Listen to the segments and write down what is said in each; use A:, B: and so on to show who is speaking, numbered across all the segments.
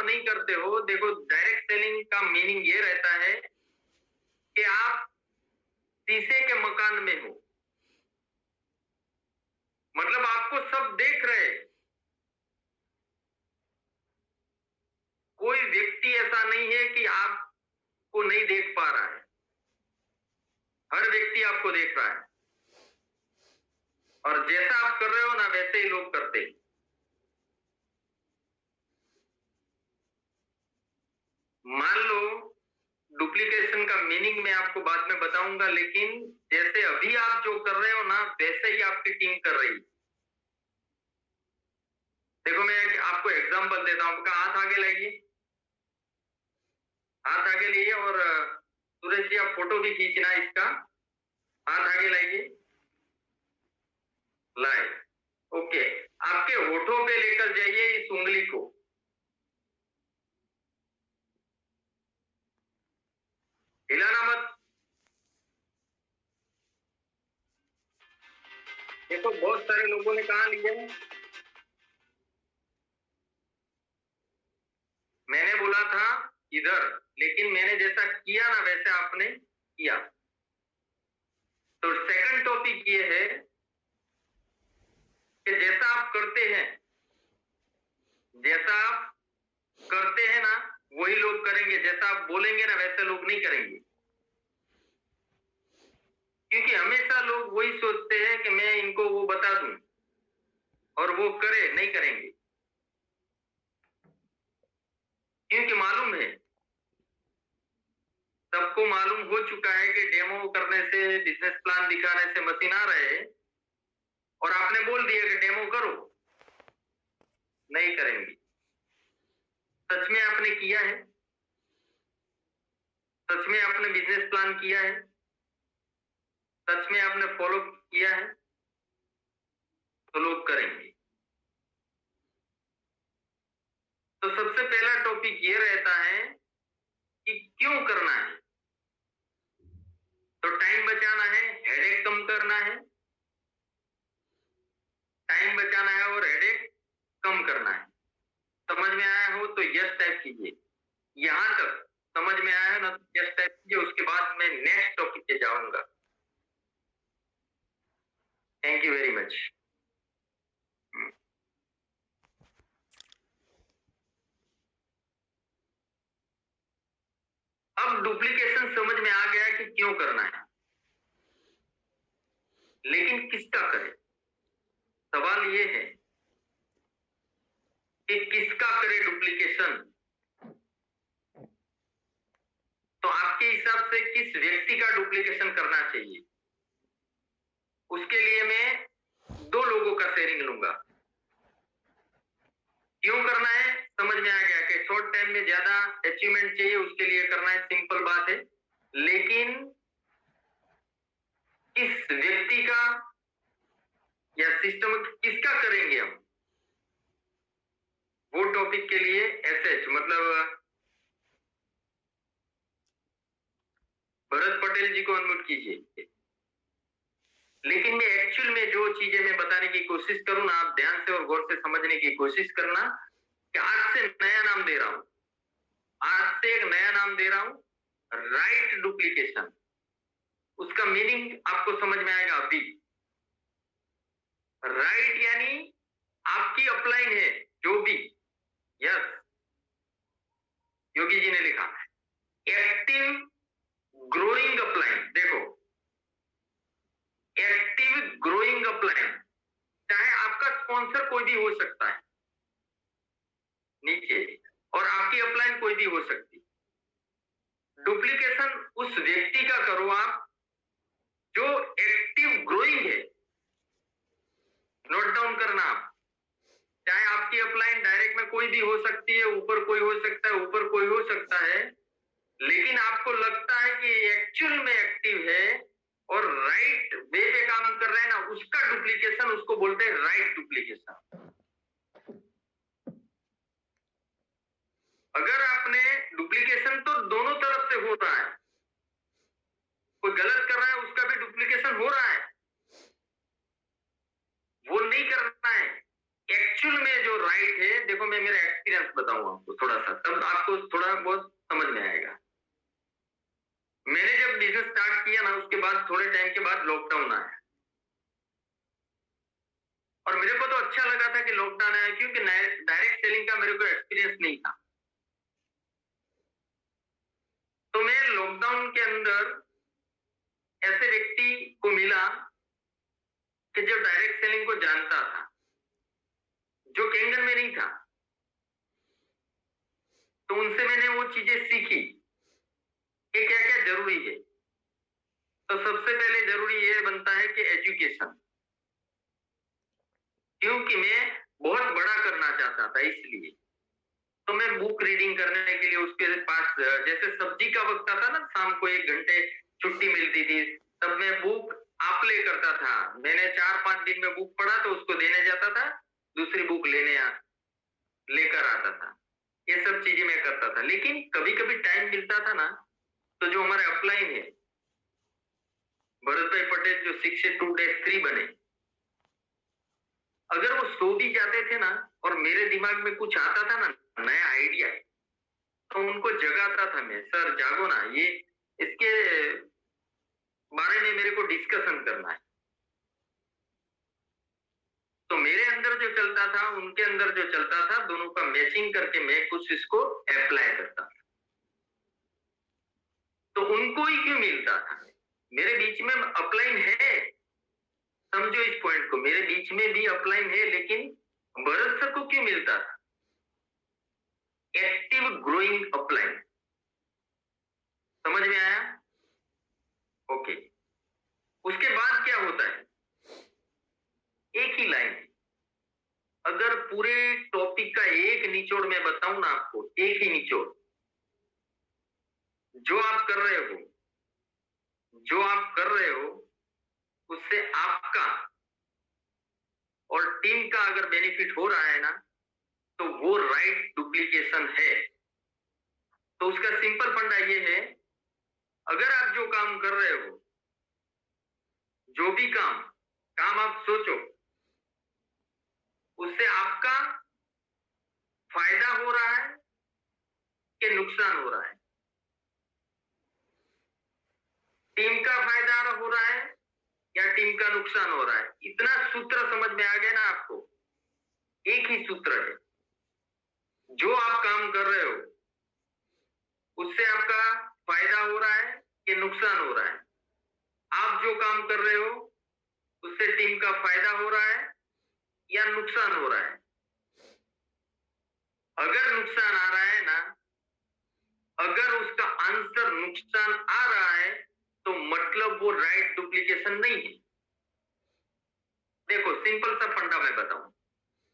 A: नहीं करते हो, देखो डायरेक्ट सेलिंग का मीनिंग ये रहता है कि आप शीशे के मकान में हो, मतलब आपको सब देख रहे, कोई व्यक्ति ऐसा नहीं है कि आपको नहीं देख पा रहा है, हर व्यक्ति आपको देख रहा है, और जैसा आप कर रहे हो ना वैसे ही लोग करते हैं। मान लो डुप्लीकेशन का मीनिंग मैं आपको बाद में बताऊंगा, लेकिन जैसे अभी आप जो कर रहे हो ना वैसे ही आपकी टीम कर रही है। देखो मैं आपको एग्जांपल देता हूं, आपका हाथ आगे लाइए, हाथ आगे लिए, और सूरज जी आप फोटो भी खींचना इसका, हाथ आगे लाइए, लाए, ओके। आपके होठों पे लेकर जाइए इस उंगली को, हिलाना मत। देखो बहुत सारे लोगों ने कहा लिया है, मैंने बोला था इधर, लेकिन मैंने जैसा किया ना वैसे आपने किया। तो सेकंड टॉपिक ये है कि जैसा आप करते हैं, जैसा आप करते हैं ना वही लोग करेंगे, जैसा आप बोलेंगे ना वैसे लोग नहीं करेंगे। क्योंकि हमेशा लोग वही सोचते हैं कि मैं इनको वो बता दूं और वो करे, नहीं करेंगे। क्योंकि मालूम है, सबको मालूम हो चुका है कि डेमो करने से, बिजनेस प्लान दिखाने से मशीन आ रहे हैं, और आपने बोल दिया कि डेमो करो, नहीं करेंगे। सच में आपने किया है, सच में आपने बिजनेस प्लान किया है, सच में आपने फॉलो किया है, तो लोग करेंगे। तो सबसे पहला टॉपिक ये रहता है कि क्यों करना है। तो टाइम बचाना है, हेडेक कम करना है, टाइम बचाना है और हेडेक कम करना है। समझ में आया हो तो यस टाइप कीजिए, यहां तक समझ में आया है ना तो यस टाइप कीजिए, उसके बाद मैं नेक्स्ट टॉपिक पे जाऊंगा। Thank you very much. अब डुप्लीकेशन समझ में आ गया कि क्यों करना है, लेकिन किसका करें। सवाल ये है कि किसका करे डुप्लीकेशन। तो आपके हिसाब से किस व्यक्ति का डुप्लीकेशन करना चाहिए, उसके लिए मैं दो लोगों का शेयरिंग लूंगा। क्यों करना है समझ में आ गया कि शॉर्ट टाइम में ज्यादा अचीवमेंट चाहिए, उसके लिए करना है, सिंपल बात है। लेकिन किस व्यक्ति का या सिस्टम किसका करेंगे हम, वो टॉपिक के लिए एसएच मतलब भरत पटेल जी को अनम्यूट कीजिए। लेकिन मैं एक्चुअल में जो चीजें मैं बताने की कोशिश करूं ना, आप ध्यान से और गौर से समझने की कोशिश करना कि आज से नया नाम दे रहा हूं, आज से एक नया नाम दे रहा हूं, राइट डुप्लीकेशन। उसका मीनिंग आपको समझ में आएगा अभी। राइट यानी आपकी अपलाइन है जो भी, यस योगी जी ने लिखा। एक्टिव ग्रोइंग अपलाइन, देखो एक्टिव ग्रोइंग अपलाइन, चाहे आपका स्पॉन्सर कोई भी हो सकता है नीचे, और आपकी अपलाइन कोई भी हो सकती। डुप्लीकेशन उस व्यक्ति का करो आप जो एक्टिव ग्रोइंग है, नोट डाउन करना आप। चाहे आपकी अपलाइन डायरेक्ट में कोई भी हो सकती है, ऊपर कोई हो सकता है, ऊपर कोई हो सकता है, लेकिन आपको लगता है कि एक्चुअल में एक्टिव है और राइट वे पे काम कर रहा है ना, उसका डुप्लीकेशन, उसको बोलते हैं राइट डुप्लीकेशन। अगर आपने डुप्लीकेशन तो दोनों तरफ से हो रहा है, कोई गलत कर रहा है उसका भी डुप्लीकेशन हो रहा है, वो नहीं करना है। एक्चुअल में जो राइट है, देखो मैं मेरा एक्सपीरियंस बताऊं आपको थोड़ा सा, तब आपको थोड़ा बहुत समझ में आएगा। मैंने जब बिजनेस स्टार्ट किया ना, उसके बाद थोड़े टाइम के बाद लॉकडाउन आया, और मेरे को तो अच्छा लगा था कि लॉकडाउन आया, क्योंकि डायरेक्ट सेलिंग का मेरे को एक्सपीरियंस नहीं था। तो मैं लॉकडाउन के अंदर ऐसे व्यक्ति को मिला कि जो डायरेक्ट सेलिंग को जानता था, जो केंगन में नहीं था। तो उनसे मैंने वो चीजें सीखी कि क्या क्या जरूरी है। तो सबसे पहले जरूरी ये बनता है कि एजुकेशन, क्योंकि मैं बहुत बड़ा करना चाहता था, इसलिए तो मैं बुक रीडिंग करने के लिए उसके पास, जैसे सब्जी का वक्त आता ना, शाम को 1 घंटे छुट्टी मिलती थी, तब मैं बुक आपले करता था। मैंने 4-5 दिन में बुक पढ़ा तो उसको देने जाता था, दूसरी बुक लेकर आता था। ये सब चीजें मैं करता था। लेकिन कभी कभी टाइम मिलता था ना, तो जो हमारे अपलाइन है भरत भाई पटेल, जो 6-2-3 बने, अगर वो सो भी जाते थे ना, और मेरे दिमाग में कुछ आता था ना नया आइडिया, तो उनको जगाता था मैं, सर जागो ना, ये इसके बारे में मेरे को डिस्कशन करना है। तो मेरे अंदर जो चलता था, उनके अंदर जो चलता था, दोनों का मैचिंग करके मैं कुछ इसको अप्लाई करता था। तो उनको ही क्यों मिलता था? मेरे बीच में अपलाइन है, समझो इस पॉइंट को, मेरे बीच में भी अपलाइन है, लेकिन भरत सर को क्यों मिलता था? Active growing upline. समझ में आया? ओके। उसके बाद क्या होता है, एक ही लाइन, अगर पूरे टॉपिक का एक निचोड़ मैं बताऊं ना आपको, एक ही निचोड़, जो आप कर रहे हो, जो आप कर रहे हो उससे आपका और टीम का अगर बेनिफिट हो रहा है ना, तो वो राइट डुप्लीकेशन है। तो उसका सिंपल फंडा ये है, अगर आप जो काम कर रहे हो, जो भी काम काम आप सोचो, उससे आपका फायदा हो रहा है कि नुकसान हो रहा है, टीम का फायदा हो रहा है या टीम का नुकसान हो रहा है, इतना सूत्र समझ में आ गया ना आपको? एक ही सूत्र है, जो आप काम कर रहे हो उससे आपका फायदा हो रहा है कि नुकसान हो रहा है, आप जो काम कर रहे हो उससे टीम का फायदा हो रहा है या नुकसान हो रहा है। अगर नुकसान आ रहा है ना, अगर उसका आंसर नुकसान आ रहा है, तो मतलब वो राइट डुप्लीकेशन नहीं है। देखो सिंपल सा फंडा मैं बताऊं,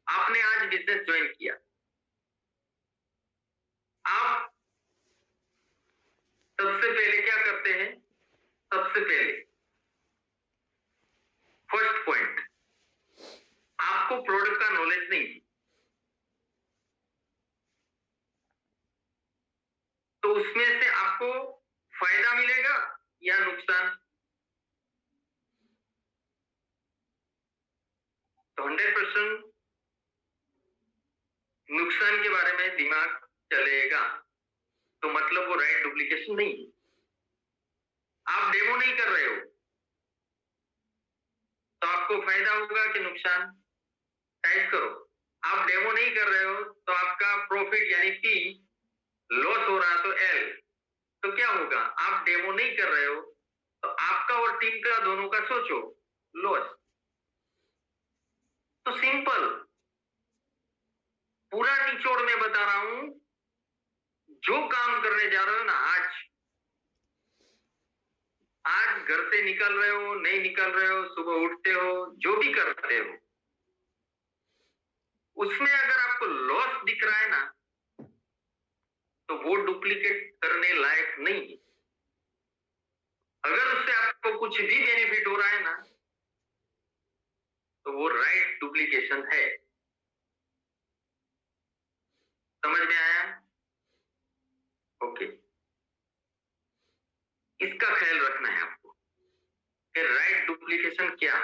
A: आपने आज बिजनेस ज्वाइन किया, आप सबसे पहले क्या करते हैं? सबसे पहले फर्स्ट पॉइंट, आपको प्रोडक्ट का नॉलेज नहीं है, तो उसमें से आपको फायदा मिलेगा या नुकसान? तो 100% नुकसान के बारे में दिमाग चलेगा, तो मतलब वो राइट डुप्लीकेशन नहीं है। आप डेमो नहीं कर रहे हो, तो आपको फायदा होगा कि नुकसान? टाइप करो। आप डेमो नहीं कर रहे हो, तो आपका प्रॉफिट यानी पी, लॉस हो रहा तो एल, तो क्या होगा? आप डेमो नहीं कर रहे हो, तो आपका और टीम का दोनों का सोचो, लॉस। तो सिंपल, पूरा निचोड़ में बता रहा हूं, जो काम करने जा रहे हो ना, आज घर से निकल रहे हो, नहीं निकल रहे हो, सुबह उठते हो, जो भी करते हो, उसमें अगर आपको लॉस दिख रहा है ना, तो वो डुप्लीकेट करने लायक नहीं है। अगर उससे आपको कुछ भी बेनिफिट हो रहा है ना, तो वो राइट डुप्लीकेशन है। समझ में आया? ओके। इसका ख्याल रखना है आपको कि राइट डुप्लीकेशन क्या।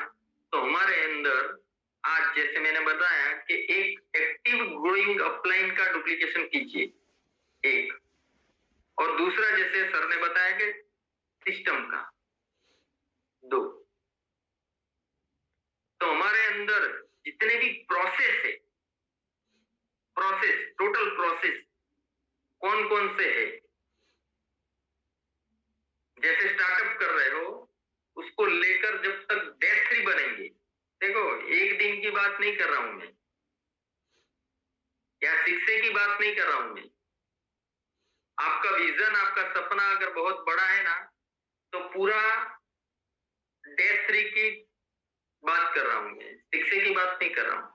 A: तो हमारे अंदर आज जैसे मैंने बताया कि एक एक्टिव ग्रोइंग अपलाइन का डुप्लीकेशन कीजिए, एक। और दूसरा जैसे सर ने बताया कि सिस्टम का, दो। तो हमारे अंदर जितने भी प्रोसेस है, प्रोसेस, टोटल प्रोसेस कौन कौन से है, जैसे स्टार्टअप कर रहे हो उसको लेकर जब तक डेट फ्री बनेंगे, देखो एक दिन की बात नहीं कर रहा हूं मैं, या शिक्षे की बात नहीं कर रहा हूं मैं। आपका विजन, आपका सपना अगर बहुत बड़ा है ना, तो पूरा डेट फ्री की बात कर रहा हूं मैं, शिक्षे की बात नहीं कर रहा हूं।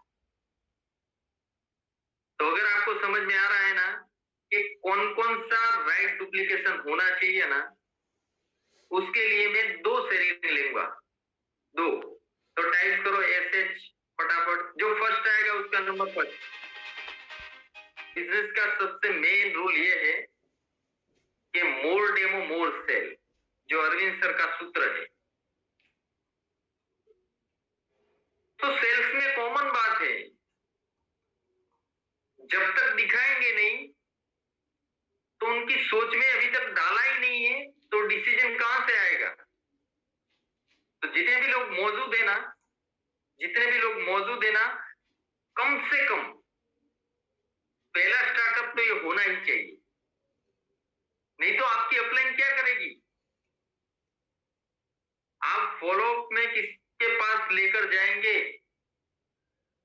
A: तो अगर आपको समझ में आ रहा है ना कि कौन कौन सा राइट डुप्लीकेशन होना चाहिए ना, उसके लिए मैं 2 सेलिंग लूंगा, 2। तो टाइप करो SH फटाफट, जो फर्स्ट आएगा उसका नंबर फर्स्ट। बिजनेस का सबसे मेन रूल ये है कि मोर डेमो मोर सेल, जो अरविंद सर का सूत्र है। तो सेल्स में कॉमन बात है, जब तक दिखाएंगे नहीं तो उनकी सोच में अभी तक डाला ही नहीं है, तो डिसीजन कहां से आएगा। तो जितने भी लोग मौजूद है ना, जितने भी लोग मौजूद है ना, कम से कम पहला स्टार्टअप तो ये होना ही चाहिए, नहीं तो आपकी अपलाइन क्या करेगी। आप फॉलोअप में किसके पास लेकर जाएंगे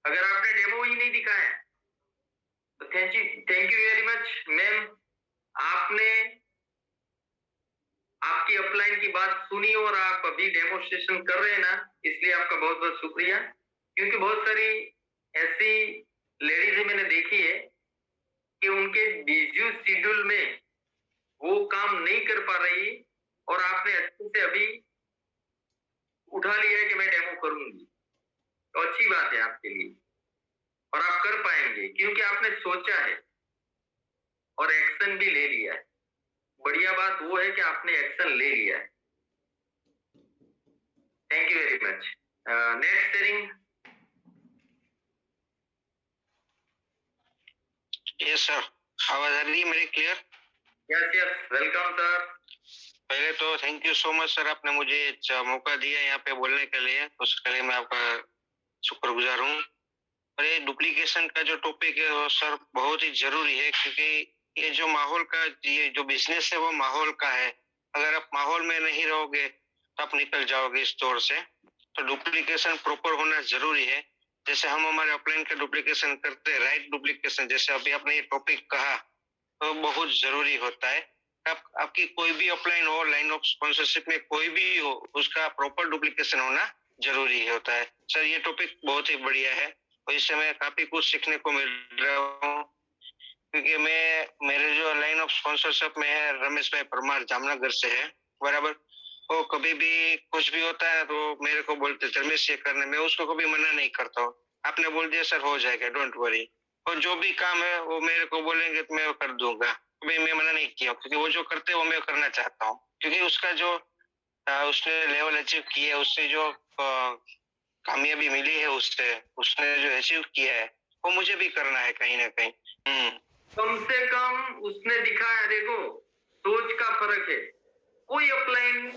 A: अगर आपने डेमो ही नहीं दिखाया। तो thank you very much ma'am, आपने आपकी अपलाइन की बात सुनी और आप अभी डेमोस्ट्रेशन कर रहे हैं ना, इसलिए आपका बहुत बहुत शुक्रिया। क्योंकि बहुत सारी ऐसी लेडीज मैंने देखी है कि उनके बिजी शेड्यूल में वो काम नहीं कर पा रही, और आपने अच्छे से अभी उठा लिया है कि मैं डेमो करूंगी, तो अच्छी बात है आपके लिए, और आप कर पाएंगे क्योंकि आपने सोचा है और एक्शन भी ले लिया है। बढ़िया बात वो है कि आपने एक्शन ले लिया है। Thank you very much. Next sharing.
B: Yes sir, आवाज आ रही है मेरी clear?
A: Yes yes, welcome sir.
B: पहले तो thank you so much sir, आपने मुझे मौका दिया यहाँ पे बोलने के लिए, उसके लिए मैं आपका शुक्रगुजार हूँ। और ये डुप्लीकेशन का जो टॉपिक है वो सर बहुत ही जरूरी है, क्योंकि ये जो माहौल का, ये जो बिजनेस है वो माहौल का है। अगर आप माहौल में नहीं रहोगे तो आप निकल जाओगे इस दौर से। तो डुप्लीकेशन प्रॉपर होना जरूरी है। जैसे हम हमारे अपलाइन का डुप्लीकेशन करते हैं, राइट डुप्लीकेशन, जैसे अभी आपने ये टॉपिक कहा, तो बहुत जरूरी होता है। आपकी कोई भी अपलाइन हो, लाइन ऑफ स्पॉन्सरशिप में कोई भी हो, उसका प्रॉपर डुप्लीकेशन होना जरूरी होता है। सर ये टॉपिक बहुत ही बढ़िया है, और इससे मैं काफी कुछ सीखने को मिल रहा हूँ, क्योंकि मेरे जो लाइन ऑफ स्पॉन्सरशिप में है रमेश भाई परमार, जामनगर से है, बराबर। वो कभी भी कुछ भी होता है तो मेरे को बोलते रमेश ये करने, मैं उसको कभी मना नहीं करता हूँ। आपने बोल दिया सर हो जाएगा, डोंट वरी। और जो भी काम है वो मेरे को बोलेंगे तो मैं वो कर दूंगा, कभी मैं मना नहीं किया, क्योंकि वो जो करते हैं वो मैं करना चाहता हूँ। क्योंकि उसका जो उसने लेवल अचीव किया है, उससे जो कामयाबी मिली है, उसने जो अचीव किया है वो मुझे भी करना है कहीं ना कहीं।
A: कम से कम उसने दिखाया, देखो सोच का फर्क है। कोई अपलाइन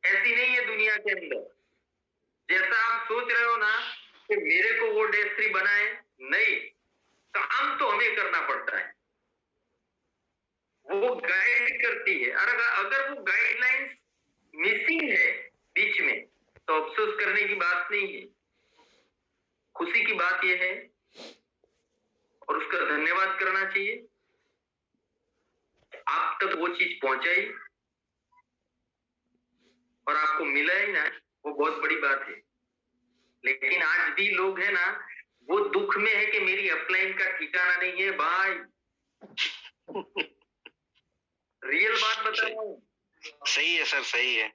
A: ऐसी नहीं है दुनिया के अंदर, जैसा आप सोच रहे हो ना कि मेरे को वो डेस्ट्री बनाए, नहीं, काम तो हमें करना पड़ता है। वो गाइड करती है, अगर वो गाइडलाइंस मिसिंग है बीच में, तो अफसोस करने की बात नहीं है, खुशी की बात यह है और उसका धन्यवाद करना चाहिए। आप तक वो चीज पहुंचाई और आपको मिला ही ना, वो बहुत बड़ी बात है। लेकिन आज भी लोग है ना, वो दुख में है कि मेरी अपलाइन का ठिकाना नहीं है भाई। रियल बात बता रहा हूं।
B: सही है सर, सही है।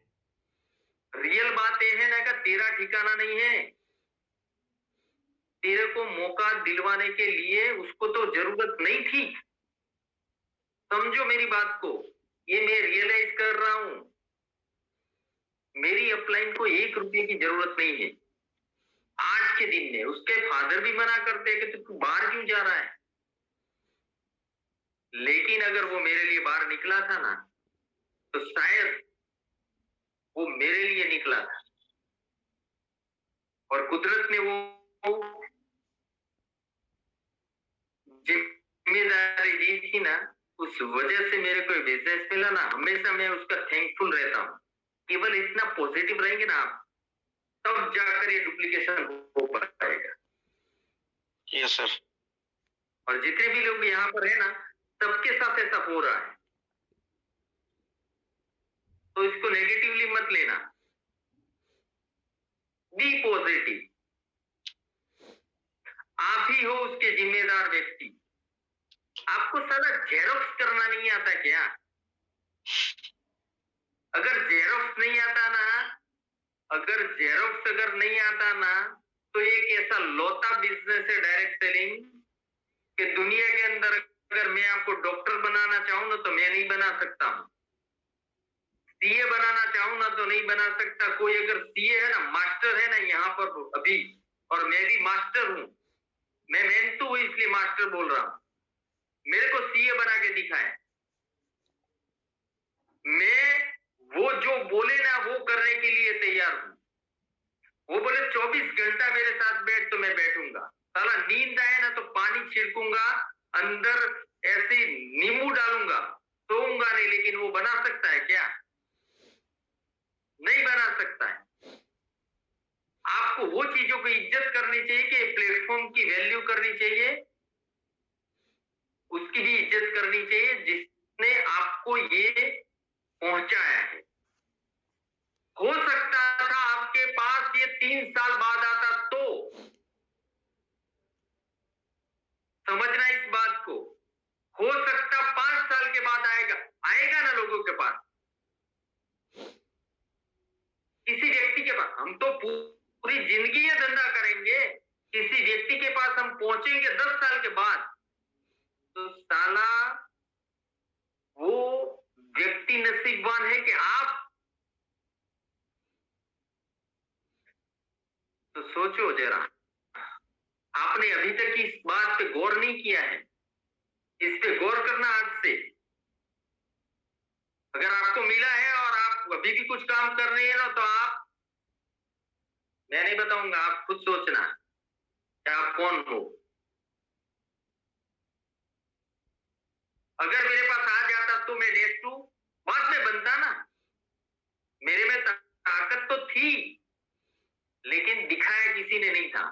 A: रियल बात यह है ना कि तेरा ठिकाना नहीं है। तेरे को मौका दिलवाने के लिए उसको तो जरूरत नहीं थी। समझो मेरी बात को, ये मैं रियलाइज कर रहा हूं। मेरी अपलाइन को 1 रुपये की जरूरत नहीं है आज के दिन में। उसके फादर भी मना करते हैं कि तू बाहर क्यों जा रहा है, लेकिन अगर वो मेरे लिए बाहर निकला था ना, तो शायद वो मेरे लिए निकला था, और कुदरत ने वो जिम्मेदारी दी थी ना, उस वजह से मेरे को बिजनेस मिला ना। हमेशा मैं उसका थैंकफुल रहता हूँ। केवल इतना पॉजिटिव रहेंगे ना आप, तब जाकर ये डुप्लीकेशन हो पाएगा।
B: Yes sir.
A: और जितने भी लोग यहाँ पर है ना, सबके साथ ऐसा हो रहा है, तो इसको नेगेटिवली मत लेना, बी पॉजिटिव। आप ही हो उसके जिम्मेदार व्यक्ति। आपको साला जेरोक्स करना नहीं आता क्या? अगर जेरोक्स नहीं आता ना, अगर नहीं आता ना, तो एक ऐसा लौता बिजनेस है डायरेक्ट सेलिंग कि दुनिया के अंदर अगर मैं आपको डॉक्टर बनाना चाहूं ना, तो मैं नहीं बना सकता हूं। सीए बनाना चाहूं ना, तो नहीं बना सकता। कोई अगर सीए है ना, मास्टर है ना यहाँ पर अभी, और मैं भी मास्टर हूं, मैं मेहनतू हूं इसलिए मास्टर बोल रहा हूं। मेरे को सीए बना के दिखाए, मैं वो जो बोले ना वो करने के लिए तैयार हूं। वो बोले 24 घंटा मेरे साथ बैठ, तो मैं बैठूंगा। साला नींद आए ना तो पानी छिड़कूंगा, अंदर ऐसे नींबू डालूंगा, सोऊंगा नहीं। लेकिन वो बना सकता है क्या? नहीं बना सकता है। आपको वो चीजों की इज्जत करनी चाहिए कि प्लेटफॉर्म की वैल्यू करनी चाहिए, उसकी भी इज्जत करनी चाहिए जिसने आपको ये पहुंचाया है। हो सकता था आपके पास ये 3 साल बाद आता, तो समझना इस बात को। हो सकता 5 साल के बाद आएगा, आएगा ना लोगों के पास, किसी व्यक्ति के पास। हम तो पूरी जिंदगी ये धंधा करेंगे, किसी व्यक्ति के पास हम पहुंचेंगे 10 साल के बाद, तो साला वो व्यक्ति नसीबवान है कि आप। तो सोचो जरा, आपने अभी तक इस बात पे गौर नहीं किया है, इस पे गौर करना आज से। अगर आपको मिला है और आप अभी भी कुछ काम कर रहे हैं ना, तो आप, मैं नहीं बताऊंगा, आप खुद सोचना कि आप कौन हो। अगर मेरे पास आ जाता तो मैं डेट टू बाद में बनता ना। मेरे में ताकत तो थी, लेकिन दिखाया किसी ने नहीं था।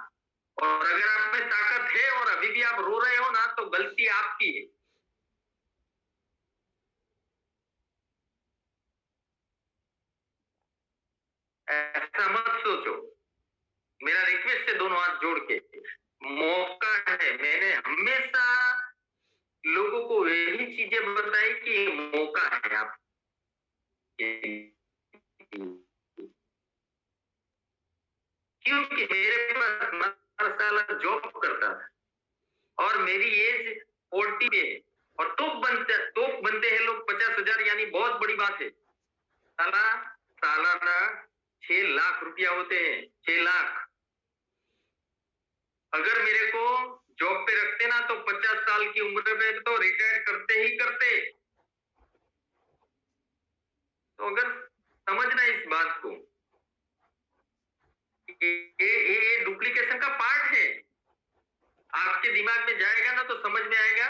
A: और अगर आप में ताकत है और अभी भी आप रो रहे हो ना, तो गलती आपकी है। ऐसा मत सोचो। मेरा रिक्वेस्ट है दोनों हाथ जोड़ के, मौका है। मैंने हमेशा लोगों को यही चीजें बताई कि मौका है आप, क्योंकि मेरे पास 12 साल जॉब करता था और मेरी एज 40 पे है, और तोप बनते हैं लोग 50,000, यानी बहुत बड़ी बात है। सालाना 6 लाख रुपया होते हैं, 6 लाख। अगर मेरे को जॉब पे रखते ना, तो 50 साल की उम्र में तो रिटायर करते ही करते। तो अगर समझना इस बात को, ये डुप्लीकेशन का पार्ट है। आपके दिमाग में जाएगा ना, तो समझ में आएगा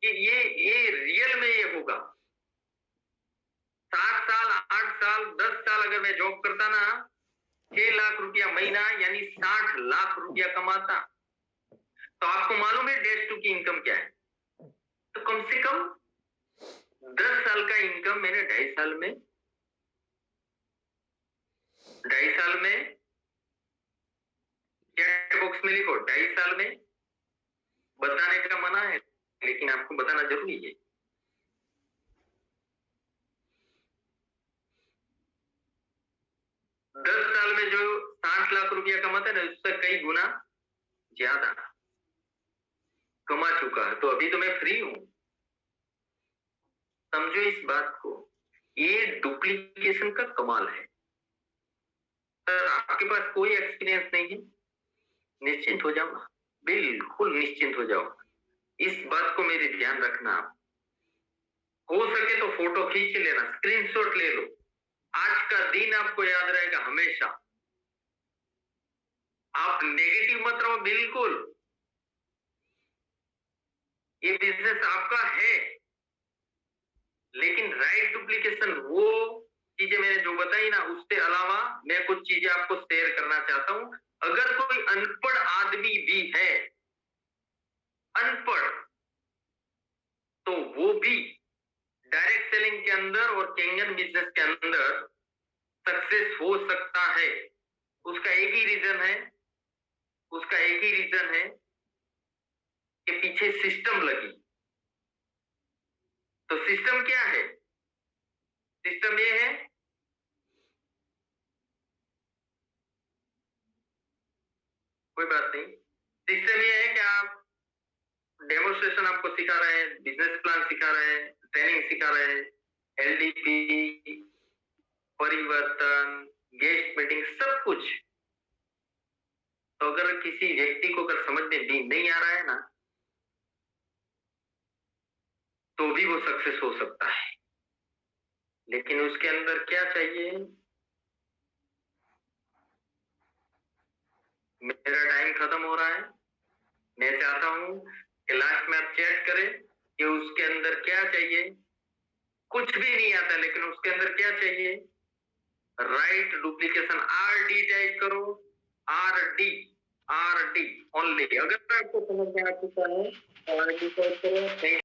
A: कि ये रियल में ये होगा। 7 साल, 8 साल, 10 साल अगर मैं जॉब करता ना, 6 लाख रुपया महीना, यानी 60 लाख रुपया कमाता। तो आपको मालूम है डेज टू की इनकम क्या है? तो कम से कम 10 साल का इनकम मैंने 2.5 साल में चैट बॉक्स में लिखो, 2.5 साल में। बताने का मना है, लेकिन आपको बताना जरूरी है। दस साल में जो 60 लाख रुपया कमाता है ना, उससे कई गुना ज्यादा कमा चुका है। तो अभी तो मैं फ्री हूं। समझो इस बात को, ये डुप्लीकेशन का कमाल है। सर आपके पास कोई एक्सपीरियंस नहीं है, निश्चिंत हो जाओ, बिल्कुल निश्चिंत हो जाओ। इस बात को मेरे ध्यान रखना आप। हो सके तो फोटो खींच लेना, स्क्रीनशॉट ले लो। आज का दिन आपको याद रहेगा हमेशा। आप नेगेटिव मत रहो बिल्कुल। ये बिजनेस आपका है, लेकिन राइट डुप्लीकेशन वो चीजें मैंने जो बताई ना, उसके अलावा मैं कुछ चीजें आपको शेयर करना चाहता हूं। अगर कोई अनपढ़ आदमी भी है, अनपढ़, तो वो भी डायरेक्ट सेलिंग के अंदर और कैंगन बिजनेस के अंदर सक्सेस हो सकता है। उसका एक ही रीजन है, उसका एक ही रीजन है कि पीछे सिस्टम लगी। तो सिस्टम क्या है? सिस्टम ये है, कोई बात नहीं, सिस्टम ये है कि आप डेमोन्स्ट्रेशन आपको सिखा रहे हैं, बिजनेस प्लान सिखा रहे हैं, ट्रेनिंग सिखा रहे हैं, एलडीपी, परिवर्तन, गेस्ट मीटिंग, सब कुछ। तो अगर किसी व्यक्ति को अगर समझ में भी नहीं आ रहा है ना, तो भी वो सक्सेस हो सकता है। लेकिन उसके अंदर क्या चाहिए? मेरा टाइम खत्म हो रहा है। मैं चाहता हूं कि लास्ट में आप चेक करें कि उसके अंदर क्या चाहिए। कुछ भी नहीं आता, लेकिन उसके अंदर क्या चाहिए? राइट डुप्लीकेशन, RD टाइप करो, RD, RD ओनली। अगर आपको समझ में आ चुका है तो RD टाइप करो।